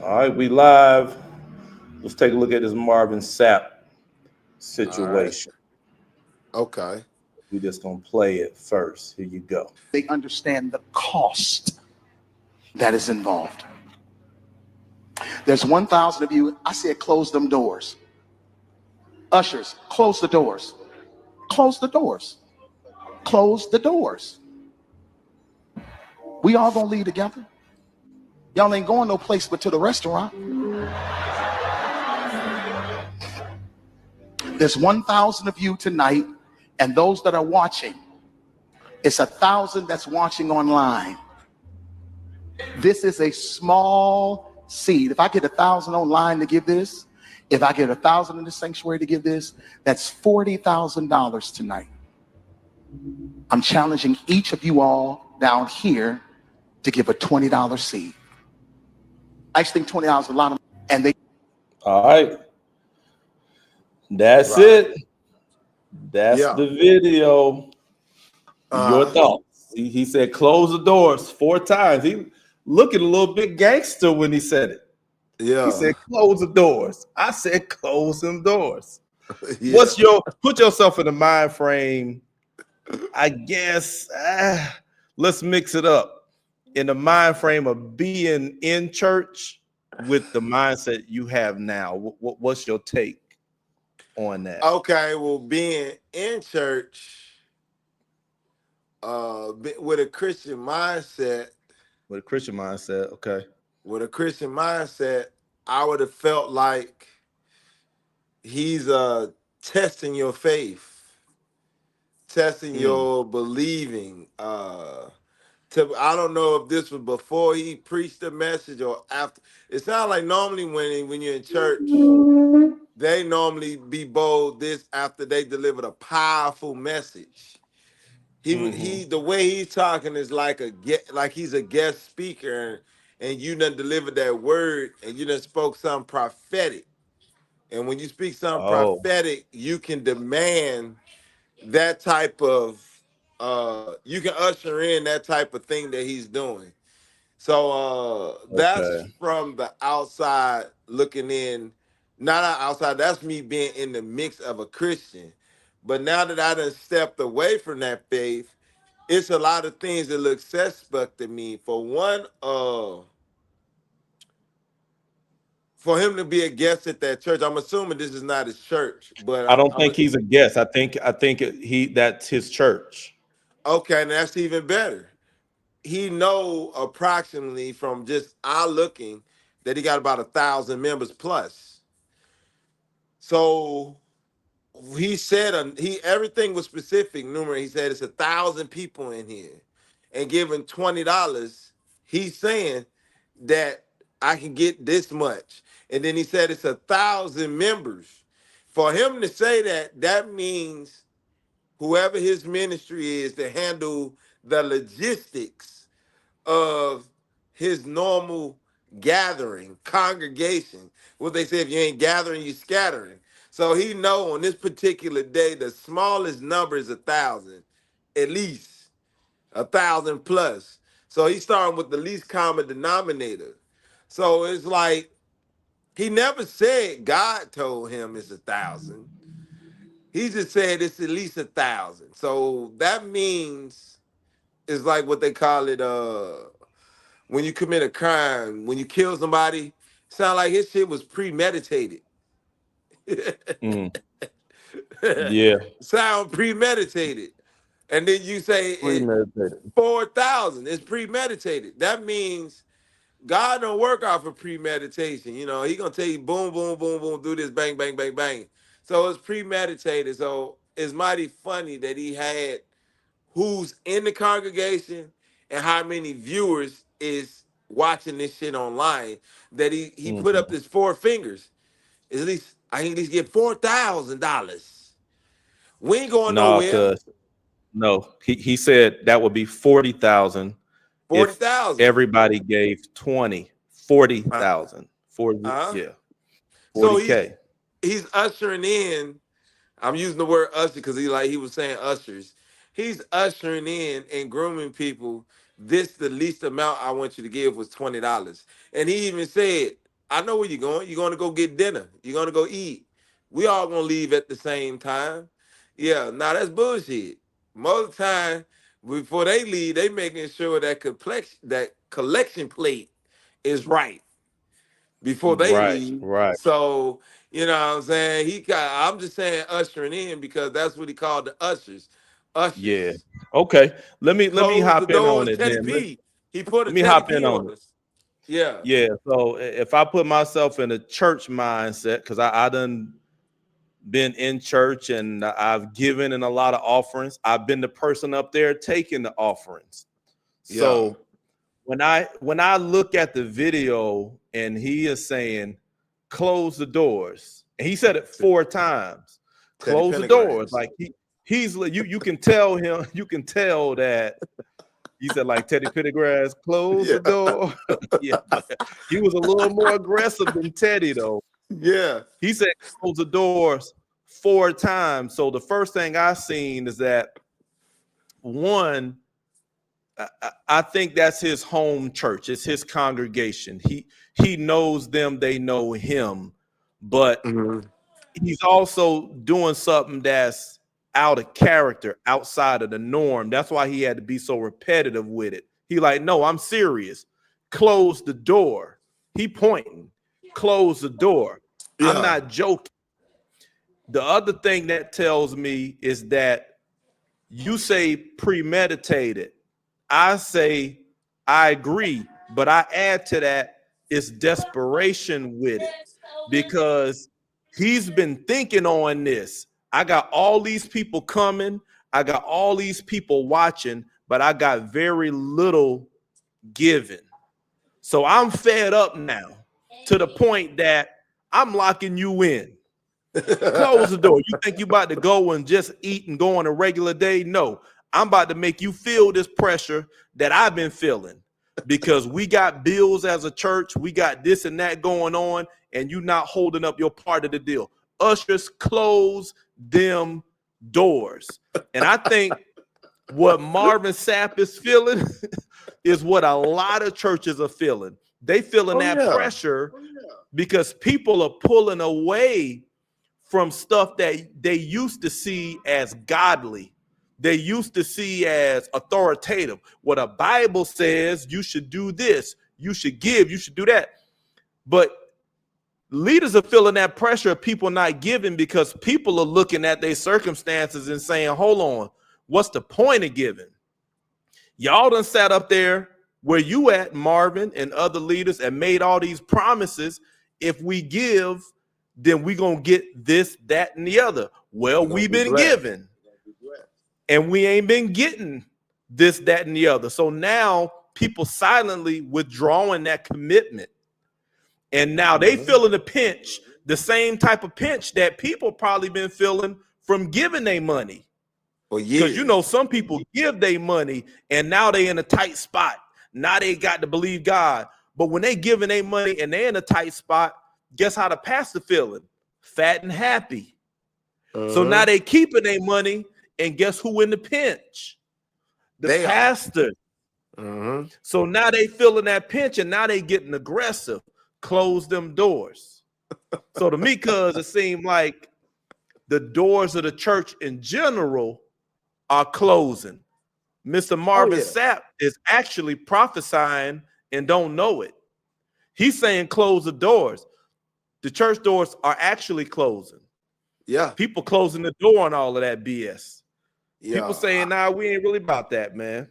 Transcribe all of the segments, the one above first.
All right, we live. Let's take a look at this Marvin Sapp All right. situation. Okay. We just gonna play it first. Here you go. They understand the cost that is involved. There's 1,000 of you. I said, close them doors. Ushers, close the doors. Close the doors. Close the doors. We all gonna leave together. Y'all ain't going no place but to the restaurant. There's 1,000 of you tonight, and those that are watching, it's 1,000 that's watching online. This is a small seed. If I get 1,000 online to give this, if I get 1,000 in the sanctuary to give this, that's $40,000 tonight. I'm challenging each of you all down here to give a $20 seed. I just think $20 is a lot of money. And they All right. That's Right. it. That's Yeah. the video. Your thoughts. He said close the doors 4 times. He looking a little bit gangster when he said it. Yeah. He said close the doors. I said close them doors. Yeah. What's your put yourself in the mind frame? I guess let's mix it up in the mind frame of being in church with the mindset you have now. What's your take on that? Okay. Well, being in church, with a Christian mindset, With a Christian mindset, okay. I would have felt like he's testing your faith, testing your believing. I don't know if this was before he preached the message or after. It sounds like normally when you're in church, they normally be bold this after they delivered a powerful message. He the way he's talking is like he's a guest speaker, and you done delivered that word, and you done spoke something prophetic. And when you speak something Oh, prophetic, you can demand that type of you can usher in that type of thing that he's doing. So that's okay. from the outside looking in, not outside, that's me being in the mix of a Christian. But now that I done stepped away from that faith, it's a lot of things that look suspect to me. For one, for him to be a guest at that church, I'm assuming this is not his church, but I don't think he's a guest. I think he that's his church. okay, and that's even better. He know approximately from just eye looking that he got about 1,000 members plus. So he said he everything was specific, numerous. He said it's 1,000 people in here, and giving $20, he's saying that I can get this much. And then he said it's 1,000 members. For him to say that, that means whoever his ministry is to handle the logistics of his normal gathering, congregation. What they say, if you ain't gathering, you scattering. So he know on this particular day, the smallest number is 1,000, at least 1,000 plus. So he's starting with the least common denominator. So it's like he never said God told him it's 1,000. He just said it's at least 1,000. So that means it's like what they call it. When you commit a crime, when you kill somebody, sound like his shit was premeditated. Mm, yeah, Sound premeditated. And then you say it premeditated. 4,000. It's premeditated. That means God don't work off of premeditation. You know, he gonna tell you boom, boom, boom, boom, do this, bang, bang, bang, bang. So it's premeditated. So it's mighty funny that he had who's in the congregation and how many viewers is watching this shit online. That he put up Mhm. his four fingers. At least I can at least get $4,000. We ain't going No, nowhere. cuz no. He said that would be 40,000 Forty if thousand. everybody gave 20. Uh, 40,000. 40, uh. yeah. So 40K. he's ushering in. I'm using the word usher because he was saying ushers. He's ushering in and grooming people. This the least amount I want you to give was $20. And he even said I know where you're going. You're going to go get dinner. You're going to go eat. We all going to leave at the same time. Yeah, now that's bullshit. Most of the time, before they leave, they making sure that collection plate is right before they Right, leave. right. So, you know what I'm saying? I'm just saying ushering in because that's what he called the ushers. Yeah. Ushers. Okay. Let me Close the hop in on doors. it Teddy then. P. He put a Let me Teddy hop in P on on it. us. Yeah. Yeah. So if I put myself in a church mindset, because I done been in church and I've given in a lot of offerings, I've been the person up there taking the offerings. Yeah. So when I look at the video and he is saying, close the doors, and he said it 4 times, Teddy close the doors. Pendergrass. Like you can tell him, you can tell that he said, like Teddy Pendergrass, close Yeah. the door. Yeah, but he was a little more aggressive than Teddy, though. Yeah. He said close the doors 4 times. So the first thing I seen is that one, I think that's his home church. It's his congregation. He knows them, they know him, but Mhm. he's also doing something that's out of character, outside of the norm. That's why he had to be so repetitive with it. He like, no, I'm serious. Close the door. He pointing. Close the door. I'm Yeah. not joking. The other thing that tells me is that you say premeditated. I say I agree, but I add to that it's desperation with it because he's been thinking on this. I got all these people coming, I got all these people watching, but I got very little given. So I'm fed up now to the point that I'm locking you in. Close the door. You think you about to go and just eat and go on a regular day? No, I'm about to make you feel this pressure that I've been feeling because we got bills as a church. We got this and that going on, and you not holding up your part of the deal. Ushers, close them doors. And I think what Marvin Sapp is feeling is what a lot of churches are feeling. They feeling Oh that yeah. pressure because people are pulling away from stuff that they used to see as godly. They used to see as authoritative. What a Bible says, you should do this, you should give, you should do that. But leaders are feeling that pressure of people not giving because people are looking at their circumstances and saying, hold on, what's the point of giving? Y'all done sat up there where you at, Marvin, and other leaders, and made all these promises. If we give, then we gonna get this, that, and the other. Well, We're gonna we've be been blessed. giving, and we ain't been getting this, that, and the other. So now people silently withdrawing that commitment, and now they Mhm. feeling the pinch, the same type of pinch that people probably been feeling from giving their money. For Because you know, years. some people give their money and now they in a tight spot. Now they got to believe God. But when they giving their money and they in a tight spot, guess how the pastor feeling? Fat and happy. So now Uh-huh. they keeping their money, and guess who in the pinch? The They are. pastor. Uh-huh. So now they feeling that pinch and now they getting aggressive. Close them doors. So to me, cuz it seemed like the doors of the church in general are closing. Mr. Oh Marvin yeah. Sapp is actually prophesying and don't know it. He's saying close the doors. The church doors are actually closing. Yeah. People closing the door on all of that BS. People Yeah. saying, nah, we ain't really about that, man.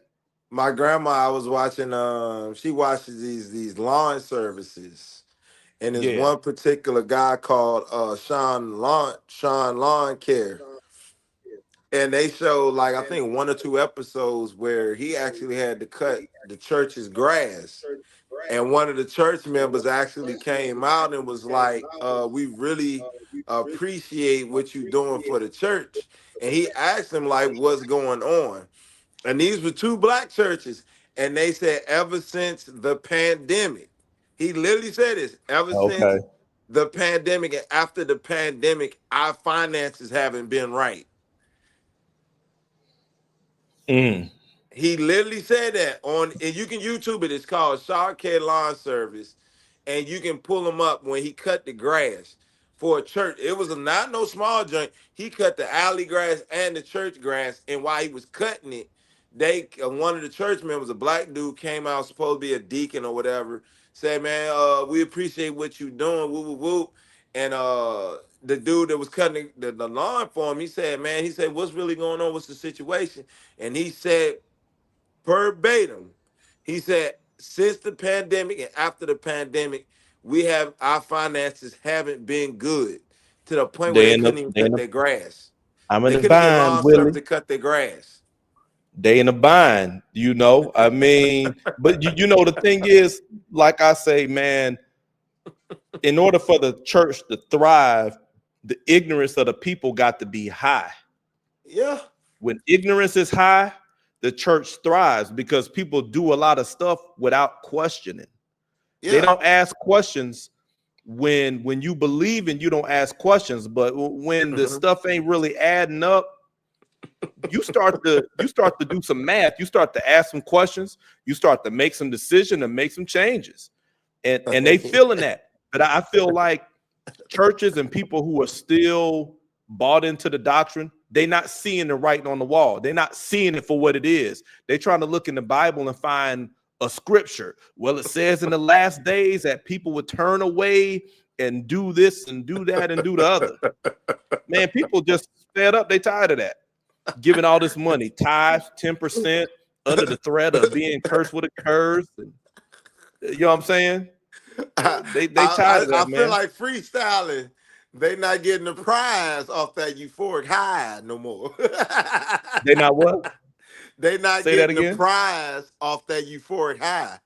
My grandma, I was watching she watches these lawn services. And there's Yeah. one particular guy called Sean Lawn Care. And they showed like I think one or two episodes where he actually had to cut the church's grass. And one of the church members actually came out and was like, we really appreciate what you're doing for the church. And he asked him like what's going on. And these were two black churches. And they said ever since the pandemic, he literally said this, ever Okay. since the pandemic and after the pandemic, our finances haven't been right. Mm. He literally said that on, and you can YouTube it. It's called Shark Care Lawn Service. and you can pull him up when he cut the grass for a church. It was not no small joint. He cut the alley grass and the church grass, and while he was cutting it, one of the church members, a black dude, came out, supposed to be a deacon or whatever, said, "Man, we appreciate what you doing, woo woo woo." And the dude that was cutting the lawn for him, he said, "Man," he said, "what's really going on? What's the situation?" And he said, verbatim, he said, "Since the pandemic and after the pandemic, our finances haven't been good to the point where they couldn't even cut their grass. I'm in They a couldn't get bind, lawn service Willie. to cut their grass." They in a bind, you know. I mean, but you know, the thing is, like I say, man, in order for the church to thrive, the ignorance of the people got to be high. Yeah. When ignorance is high, the church thrives because people do a lot of stuff without questioning. Yeah. They don't ask questions when you believe and you don't ask questions, but when the stuff ain't really adding up, you start to do some math, you start to ask some questions, you start to make some decisions and make some changes. And they feeling that. But I feel like churches and people who are still bought into the doctrine, they're not seeing the writing on the wall. They're not seeing it for what it is. They're trying to look in the Bible and find a scripture. Well, it says in the last days that people would turn away and do this and do that and do the other. Man, people just fed up. They tired of that. Giving all this money, tithes, 10%, under the threat of being cursed with a curse. And, you know what I'm saying? They tired of that, I man. feel like freestyling. They not getting the prize off that euphoric high no more. They not what? They not Say that getting the again. prize off that euphoric high.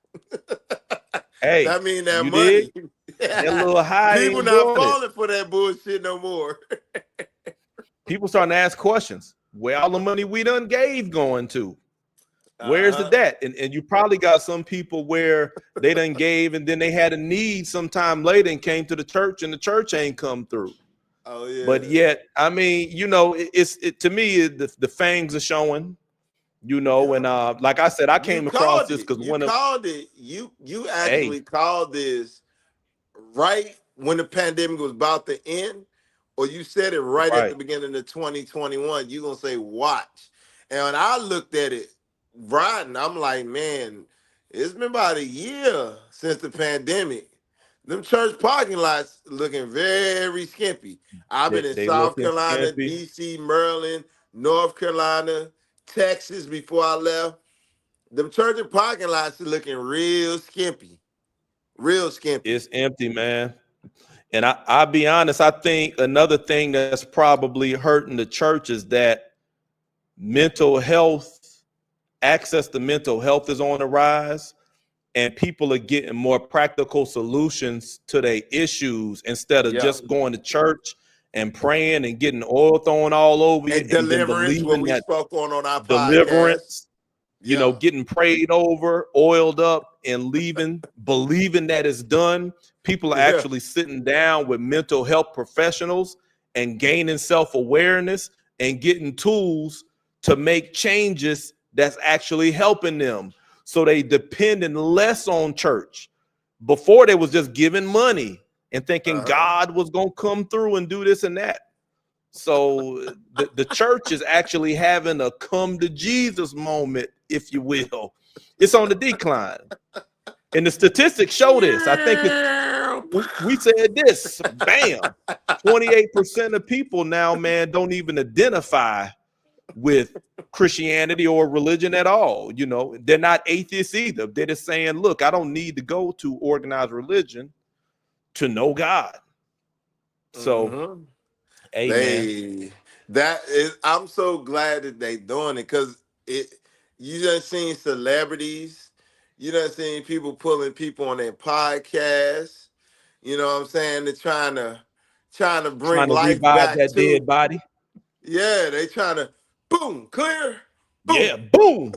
Hey, That mean that you money. did? That little high People ain't not doing falling for that bullshit no more. People starting to ask questions. Where all the money we done gave going to? Where's the debt? And you probably got some people where they done gave and then they had a need sometime later and came to the church and the church ain't come through. Oh yeah. But yet, I mean, you know, to me, the fangs are showing, you know, and like I said, I came across this because you actually called this right when the pandemic was about to end, or you said it right at the beginning of 2021. You gonna say watch. And when I looked at it right, and I'm like, man, it's been about a year since the pandemic. Them church parking lots looking very skimpy. I've been in they South looking Carolina, skimpy. DC, Maryland, North Carolina, Texas before I left. Them church parking lots are looking real skimpy. Real skimpy. It's empty, man. And I'll be honest, I think another thing that's probably hurting the church is that mental health, access to mental health is on the rise, and people are getting more practical solutions to their issues instead of just going to church and praying and getting oil thrown all over you and deliverance, then what we that spoke on our deliverance, podcast. you know, getting prayed over, oiled up, and believing that it's done. People are actually sitting down with mental health professionals and gaining self-awareness and getting tools to make changes that's actually helping them. So they depending less on church. Before they was just giving money and thinking God was going to come through and do this and that. So the church is actually having a come to Jesus moment, if you will. It's on the decline. And the statistics show this. I think we said this, bam, 28% of people now, man, don't even identify with Christianity or religion at all. You know, they're not atheists either. They're just saying, look, I don't need to go to organized religion to know God. So, I'm so glad that they doing it, because you done seen celebrities, you done seen people pulling people on their podcasts. You know what I'm saying? They're trying to bring life revive back that to. dead body. Yeah, they trying to boom, clear. Boom. Yeah, boom,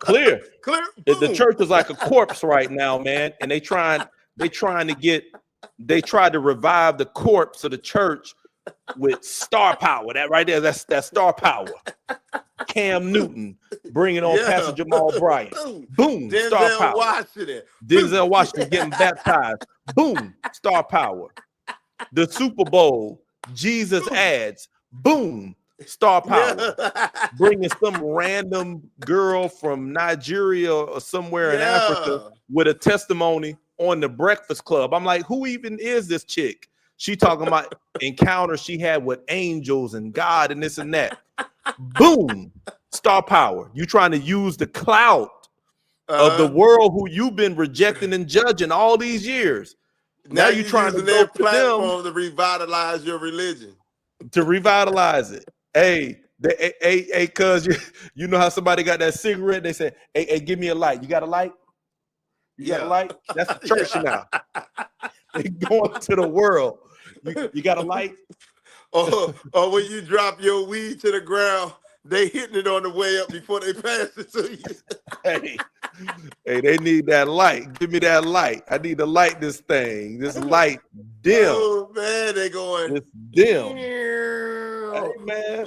clear. Clear. The Boom. church is like a corpse right now, man, and they tried to revive the corpse of the church with star power. That right there, that's star power. Cam Newton bringing on Pastor Jamal Bryant. Boom, Denzel star power. Washington. Denzel Washington getting baptized. boom, star power. The Super Bowl, Jesus ads, boom, star power. Yeah. Bringing some random girl from Nigeria or somewhere in Africa Yeah. with a testimony on the Breakfast Club. I'm like, who even is this chick? She talking about encounters she had with angels and God and this and that. Boom, star power. You trying to use the clout of the world who you've been rejecting and judging all these years. Now Now you're you're trying to using go their to them platform to revitalize your religion. to revitalize it. Hey, cuz you know how somebody got that cigarette, they say, hey, give me a light. You got a light? You got a Yeah. light? That's the church Yeah. now. They going to the world. You got a light? Or when you drop your weed to the ground, they hitting it on the way up before they pass it to you. Hey, they need that light. Give me that light. I need to light this thing. This light dim. Oh man, they going. It's dim. Hey man.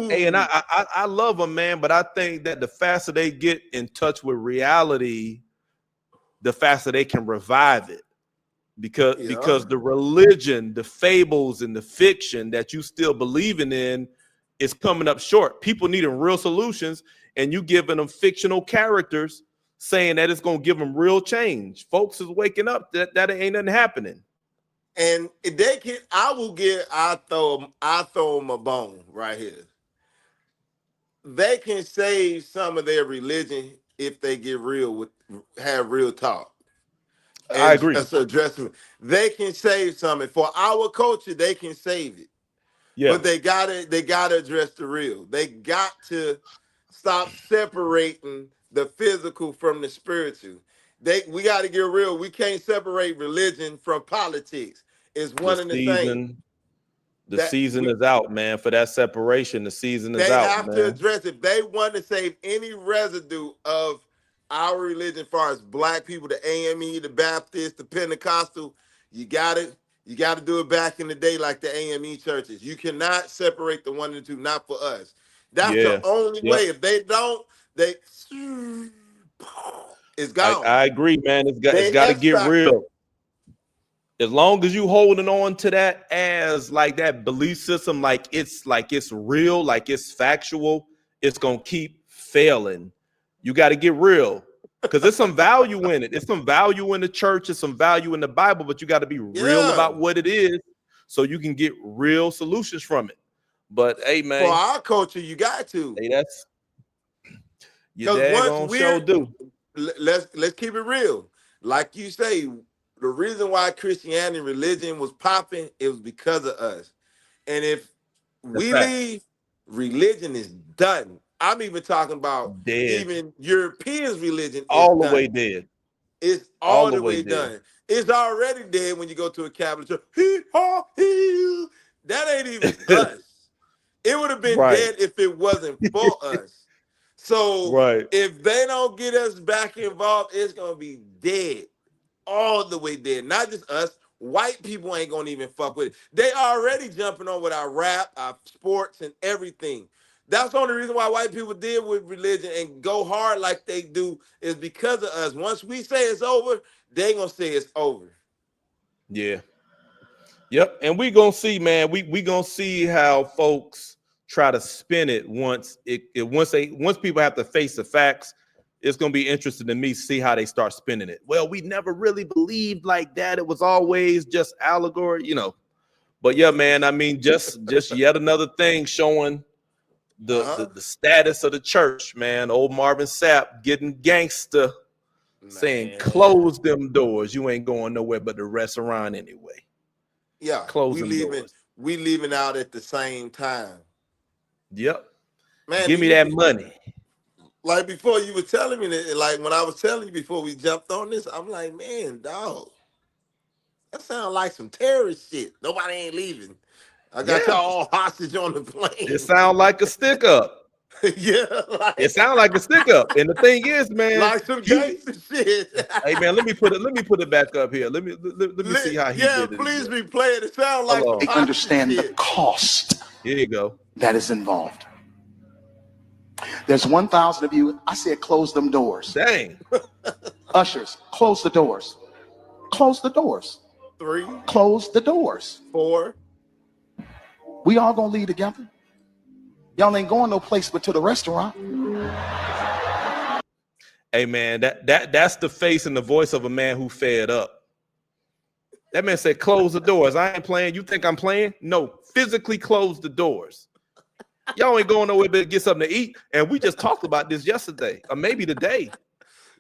Hey, and Boom. I love them, man, but I think that the faster they get in touch with reality, the faster they can revive it. Because the religion, the fables, and the fiction that you still believing in is coming up short. People needing real solutions, and you giving them fictional characters saying that it's gonna give them real change. Folks is waking up that ain't nothing happening. And if they can, I throw them a bone right here. They can save some of their religion if they get have real talk I and agree. address it. They can save some. And for our culture, they can save it. Yeah. But they gotta address the real. They got to stop separating the physical from the spiritual. We got to get real. We can't separate religion from politics. It's one and the same. The season is out, man. For that separation, the season is They out, have man. to address it. If they want to save any residue of our religion, as far as black people, the AME, the Baptist, the Pentecostal, you gotta do it back in the day like the AME churches. You cannot separate the one and the two, not for us. That's the only way. If they don't, it's gone. I agree, man. It's got to get Factor. real. As long as you holding on to that as like that belief system, like it's real, like it's factual, it's gonna keep failing. You got to get real because there's some value in it. There's some value in the church, there's some value in the Bible, but you got to be real about what it is so you can get real solutions from it. But hey, man, for our culture, you got to. Hey, that's your daggone show do. Let's keep it real. Like you say, the reason why Christianity religion was popping, it was because of us. And if we leave, religion is done. I'm even talking about even Europeans' religion is all the done. way dead. It's all the way done. It's already dead when you go to a Catholic church. That ain't even us. It would have been dead if it wasn't for us. So if they don't get us back involved, it's gonna be dead. All the way dead. Not just us. White people ain't gonna even fuck with it. They already jumping on with our rap, our sports, and everything. That's the only reason why white people deal with religion and go hard like they do is because of us. Once we say it's over, they gonna say it's over. Yeah. Yep. And we gonna see, man. We gonna see how folks try to spin it once people have to face the facts. It's gonna be interesting to me to see how they start spinning it. Well, we never really believed like that. It was always just allegory, you know. But yeah, man, I mean, just yet another thing showing the status of the church, man. Old Marvin Sapp getting gangster, saying close them doors. You ain't going nowhere but the restaurant anyway. Yeah, close them doors. We leaving out at the same time. Yep. Man, give me that money. Like before you were telling me that, like when I was telling you before we jumped on this, I'm like, man, dog, that sounds like some terrorist shit. Nobody ain't leaving. I got y'all all hostage on the plane. It sounds like a stick up. Yeah, it sounds like a stick up. And the thing is, man, like some gangster shit. Hey man, let me put it back up here. Let me see how he did it. Yeah, please replay it. It sounds like some understand shit. the cost. Here you go. That is involved. There's 1,000 of you. I said close them doors. Dang. Ushers, close the doors. Close the doors. 3, Close the doors. 4. We all gonna leave together. Y'all ain't going no place but to the restaurant. Hey man, that's the face and the voice of a man who fed up. That man said, close the doors. I ain't playing. You think I'm playing? No, physically close the doors. Y'all ain't going nowhere but get something to eat. And we just talked about this yesterday, or maybe today.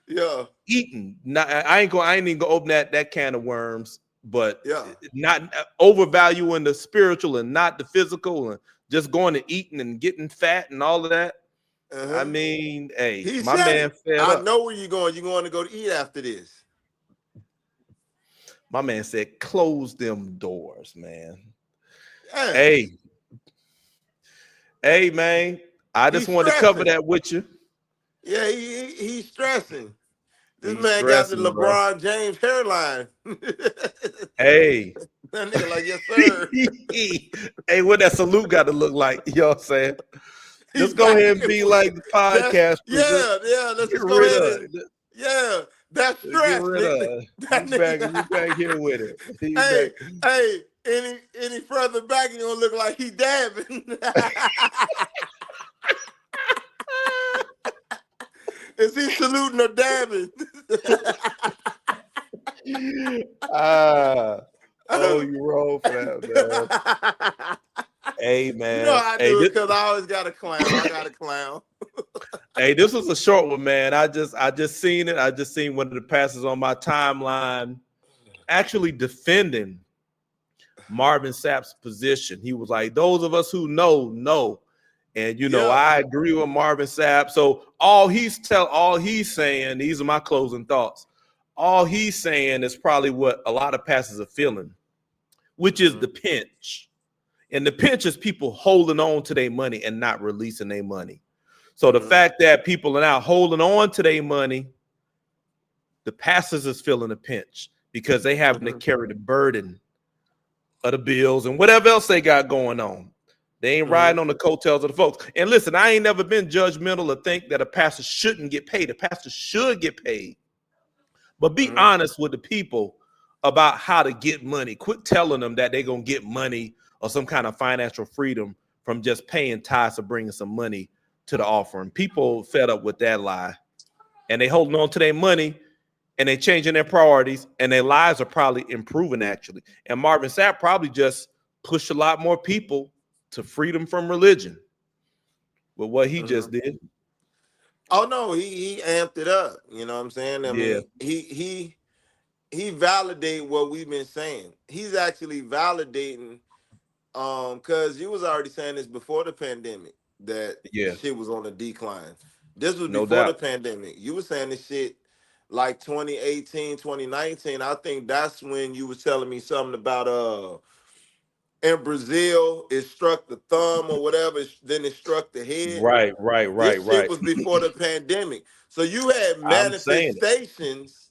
Yeah. Eating. I ain't even gonna open that can of worms, but Yeah. not overvaluing the spiritual and not the physical, and just going to eating and getting fat and all of that. I mean, hey, He my said man it. fed I up. know where you're going. You're going to go to eat after this. My man said, close them doors, man. Yes. Hey, man. I just want to cover that with you. Yeah, he's stressing. This He's man got the stressing, bro. LeBron James hairline. Hey. That nigga like, yes, sir. Hey, what that salute got to look like? You know what I'm saying? He's Just go back ahead and be like the podcast. yeah, let's Get just go rid ahead of and it. that's Get stress, rid nigga. of it. That nigga You back here with it. hey, any further back, you gonna look like he dabbing. Is he saluting or dabbing? Oh, you roll for that, man. Hey, man. You know I do it because I always got a clown. I got a clown. Hey, this was a short one, man. I just seen it. I just seen one of the pastors on my timeline actually defending Marvin Sapp's position. He was like, those of us who know. And I agree with Marvin Sapp. So all he's saying, these are my closing thoughts. All he's saying is probably what a lot of pastors are feeling, which is the pinch. And the pinch is people holding on to their money and not releasing their money. So the fact that people are now holding on to their money, the pastors is feeling a pinch because they having to carry the burden of the bills and whatever else they got going on. They ain't riding on the coattails of the folks. And listen, I ain't never been judgmental or think that a pastor shouldn't get paid. A pastor should get paid. But be honest with the people about how to get money. Quit telling them that they're going to get money or some kind of financial freedom from just paying tithes or bringing some money to the offering. People fed up with that lie. And they holding on to their money and they changing their priorities and their lives are probably improving actually. And Marvin Sapp probably just pushed a lot more people to freedom from religion with what he just did. Oh no, he amped it up. You know what I'm saying? I mean, he validated what we've been saying. He's actually validating because you was already saying this before the pandemic that shit was on a decline. This was No before the doubt. pandemic. You were saying this shit like 2018, 2019. I think that's when you was telling me something about in Brazil, it struck the thumb or whatever, then it struck the head. Right. This shit was before the pandemic. So you had I'm saying it. manifestations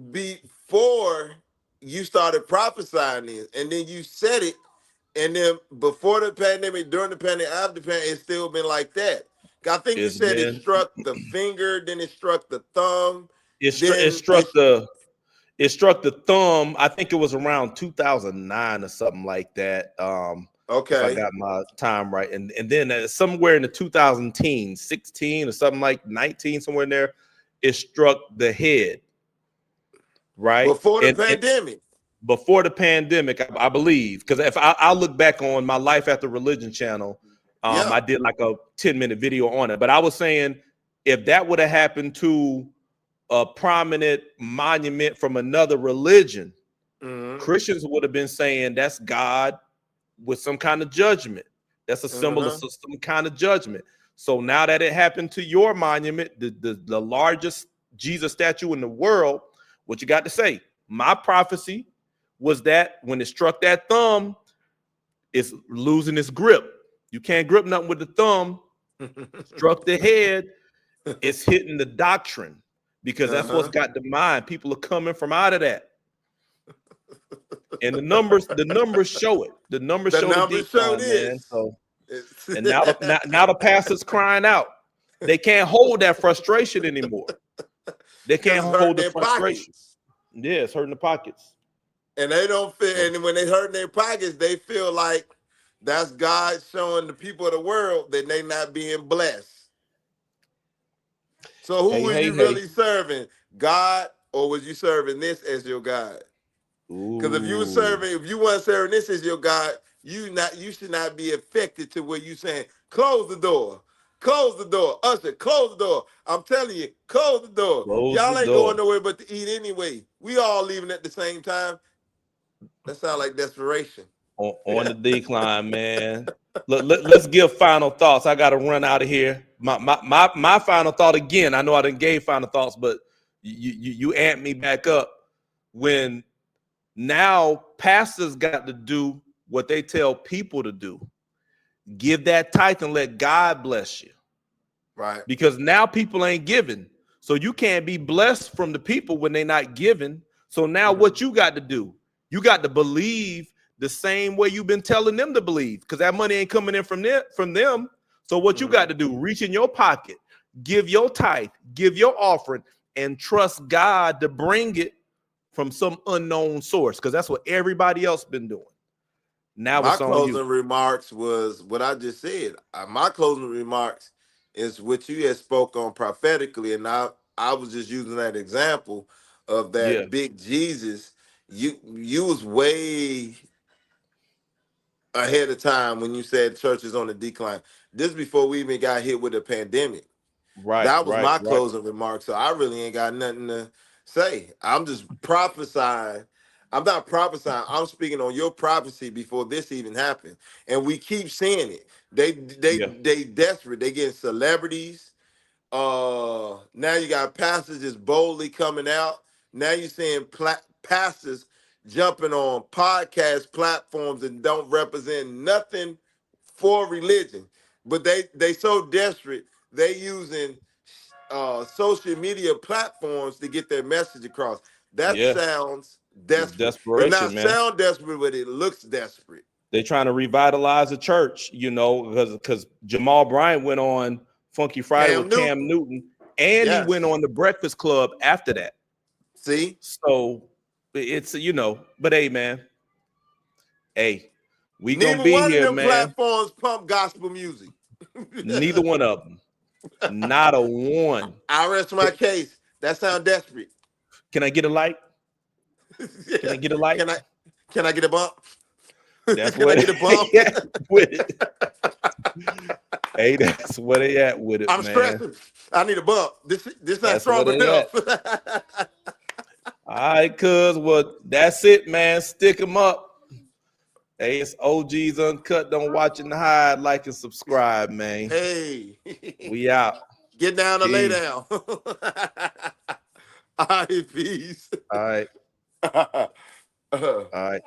before you started prophesying this. And then you said it. And then before the pandemic, during the pandemic, after the pandemic, it's still been like that. I think you said it struck the finger, then it struck the thumb. It struck the thumb. I think it was around 2009 or something like that. Okay. If I got my time right. And then somewhere in the 2010, 16 or something like 19, somewhere in there, it struck the head. Right. Before the pandemic. Before the pandemic, I believe. Because if I look back on my Life After Religion channel, I did like a 10-minute video on it. But I was saying if that would have happened to a prominent monument from another religion, Christians would have been saying that's God with some kind of judgment. That's a symbol of some kind of judgment. So now that it happened to your monument, the largest Jesus statue in the world, what you got to say? My prophecy was that when it struck that thumb, it's losing its grip. You can't grip nothing with the thumb. Struck the head, it's hitting the doctrine because that's what's got the mind. People are coming from out of that. And the numbers show it. The numbers show the decline, man. So, and now the pastor's crying out. They can't hold that frustration anymore. They can't hold the frustration. Yeah, it's hurting the pockets. And they don't feel, and when they hurt in their pockets, they feel like that's God showing the people of the world that they not being blessed. So who Hey, was hey, you hey. really serving? God, or was you serving this as your God? Because if you were Ooh. serving, if you weren't serving this as your God, you should not be affected to where you saying, close the door. Close the door. Usher, close the door. I'm telling you, close the door. Close the Y'all ain't going door. nowhere but to eat anyway. We all leaving at the same time. That sounds like desperation. On the decline, man. Let's give final thoughts. I got to run out of here. My final thought again. I know I didn't gave final thoughts, but you amped me back up when now pastors got to do what they tell people to do. Give that tithe and let God bless you. Right. Because now people ain't giving. So you can't be blessed from the people when they're not giving. So now what you got to do? You got to believe the same way you've been telling them to believe, because that money ain't coming in from them. So what you got to do? Reach in your pocket, give your tithe, give your offering, and trust God to bring it from some unknown source, because that's what everybody else been doing. Now My it's on you. closing remarks was what I just said. My closing remarks is what you had spoke on prophetically, and I was just using that example of Yeah, that big Jesus. You was way ahead of time when you said church is on the decline. This before we even got hit with the pandemic. right, That was right, my right. closing remark. So I really ain't got nothing to say. I'm just prophesying. I'm not prophesying. I'm speaking on your prophecy before this even happened. And we keep seeing it. Yeah, They desperate. They getting celebrities. Now you got pastors just boldly coming out. Now you're seeing pastors jumping on podcast platforms and don't represent nothing for religion, but they so desperate they using social media platforms to get their message across. That yeah. sounds It's desperate. It not desperation, man. sound desperate, but it looks desperate. They're trying to revitalize the church, because Jamal Bryant went on Funky Friday Cam with Cam Newton, Newton, and he went yes. on the Breakfast Club after that. See, So it's but hey, man, hey, we gonna neither be one of here, them man. platforms pump gospel music. Neither one of them, not a one. I rest my case. That sound desperate. Can I get a light? Can I get a light? Can I can I get a bump? That's Can I what get a bump? they at with it. Hey, that's where they at with it, I'm man. stressing. I need a bump. This not That's where strong they at. enough. All right, cuz. Well, that's it, man. Stick them up. Hey, it's OG's Uncut. Don't watch and hide. Like and subscribe, man. Hey, We out. get down or lay Peace. down. All right, peace. All right. Uh, All right.